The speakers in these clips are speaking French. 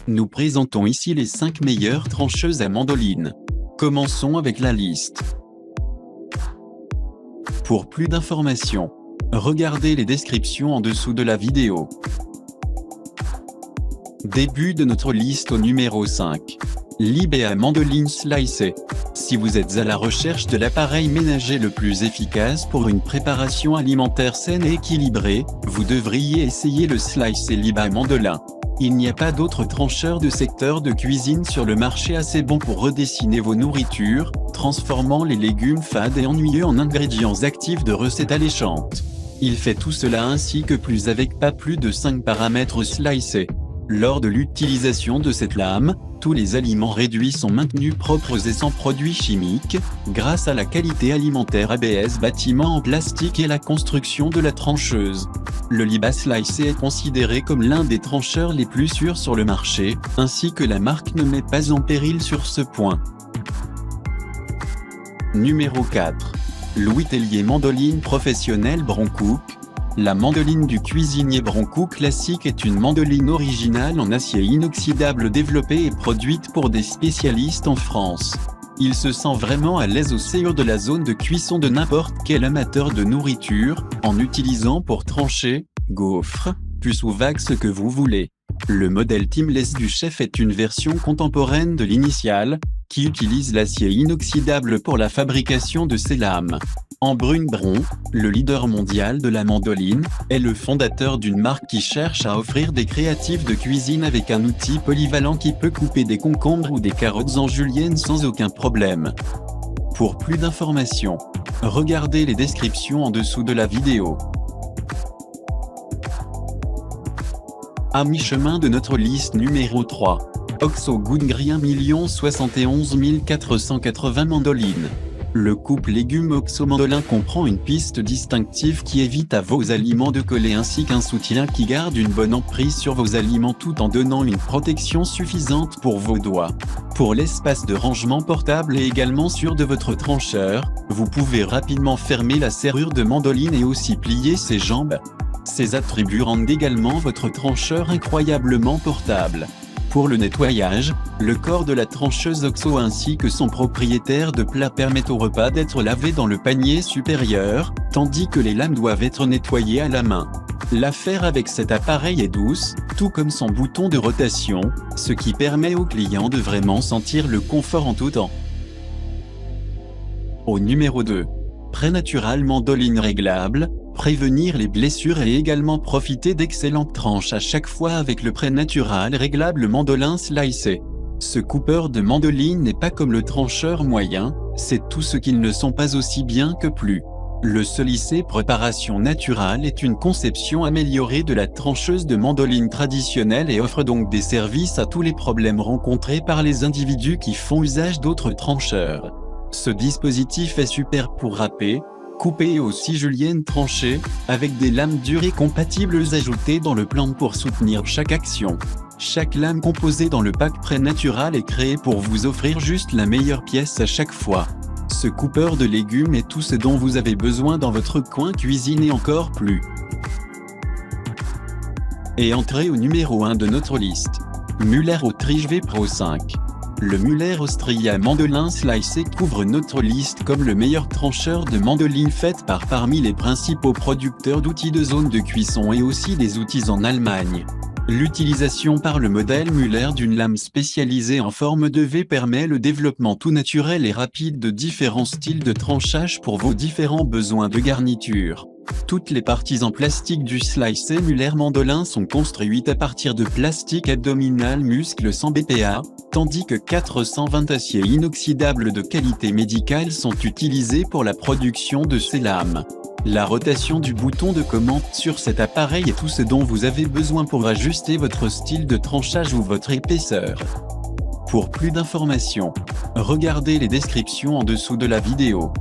Nous présentons ici les 5 meilleures trancheuses à mandoline. Commençons avec la liste. Pour plus d'informations, regardez les descriptions en dessous de la vidéo. Début de notre liste au numéro 5. Libea Mandoline Slicée. Si vous êtes à la recherche de l'appareil ménager le plus efficace pour une préparation alimentaire saine et équilibrée, vous devriez essayer le Slicée Libea Mandolin. Il n'y a pas d'autre trancheur de secteur de cuisine sur le marché assez bon pour redessiner vos nourritures, transformant les légumes fades et ennuyeux en ingrédients actifs de recettes alléchantes. Il fait tout cela ainsi que plus avec pas plus de 5 paramètres slicés. Lors de l'utilisation de cette lame, tous les aliments réduits sont maintenus propres et sans produits chimiques, grâce à la qualité alimentaire ABS bâtiment en plastique et la construction de la trancheuse. Le Libea Slicée est considéré comme l'un des trancheurs les plus sûrs sur le marché, ainsi que la marque ne met pas en péril sur ce point. Numéro 4. Louis Tellier Mandoline Professionnelle Broncook. La mandoline du cuisinier Broncook classique est une mandoline originale en acier inoxydable développée et produite pour des spécialistes en France. Il se sent vraiment à l'aise au sein de la zone de cuisson de n'importe quel amateur de nourriture, en utilisant pour trancher, gaufres, puces ou vagues ce que vous voulez. Le modèle Timeless du chef est une version contemporaine de l'initiale, qui utilise l'acier inoxydable pour la fabrication de ses lames. En Brune-Bron, le leader mondial de la mandoline, est le fondateur d'une marque qui cherche à offrir des créatifs de cuisine avec un outil polyvalent qui peut couper des concombres ou des carottes en julienne sans aucun problème. Pour plus d'informations, regardez les descriptions en dessous de la vidéo. À mi-chemin de notre liste numéro 3. Oxo Gungry 1 071 480 mandolines. Le couple légumes Oxo Mandolin comprend une piste distinctive qui évite à vos aliments de coller ainsi qu'un soutien qui garde une bonne emprise sur vos aliments tout en donnant une protection suffisante pour vos doigts. Pour l'espace de rangement portable et également sûr de votre trancheur, vous pouvez rapidement fermer la serrure de mandoline et aussi plier ses jambes. Ces attributs rendent également votre trancheur incroyablement portable. Pour le nettoyage, le corps de la trancheuse Oxo ainsi que son propriétaire de plat permettent au repas d'être lavé dans le panier supérieur, tandis que les lames doivent être nettoyées à la main. L'affaire avec cet appareil est douce, tout comme son bouton de rotation, ce qui permet au client de vraiment sentir le confort en tout temps. Au numéro 2. Prénatural Mandoline réglable. Prévenir les blessures et également profiter d'excellentes tranches à chaque fois avec le Prénatural réglable Mandolin Slicée. Ce coupeur de mandoline n'est pas comme le trancheur moyen, c'est tout ce qu'ils ne sont pas aussi bien que plus. Le Slicée Préparation Naturale est une conception améliorée de la trancheuse de mandoline traditionnelle et offre donc des services à tous les problèmes rencontrés par les individus qui font usage d'autres trancheurs. Ce dispositif est super pour râper, couper et aussi julienne trancher, avec des lames dures et compatibles ajoutées dans le plan pour soutenir chaque action. Chaque lame composée dans le pack Prénatural est créée pour vous offrir juste la meilleure pièce à chaque fois. Ce coupeur de légumes est tout ce dont vous avez besoin dans votre coin cuisine et encore plus. Et entrez au numéro 1 de notre liste. Müller Autriche V Pro 5. Le Müller Austria Mandolin Slicée couvre notre liste comme le meilleur trancheur de mandoline faite par parmi les principaux producteurs d'outils de zone de cuisson et aussi des outils en Allemagne. L'utilisation par le modèle Müller d'une lame spécialisée en forme de V permet le développement tout naturel et rapide de différents styles de tranchage pour vos différents besoins de garniture. Toutes les parties en plastique du Slicée Müller Mandolin sont construites à partir de plastique abdominal muscle sans BPA, tandis que 420 aciers inoxydables de qualité médicale sont utilisés pour la production de ces lames. La rotation du bouton de commande sur cet appareil est tout ce dont vous avez besoin pour ajuster votre style de tranchage ou votre épaisseur. Pour plus d'informations, regardez les descriptions en dessous de la vidéo.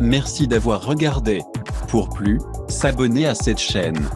Merci d'avoir regardé. Pour plus, s'abonner à cette chaîne.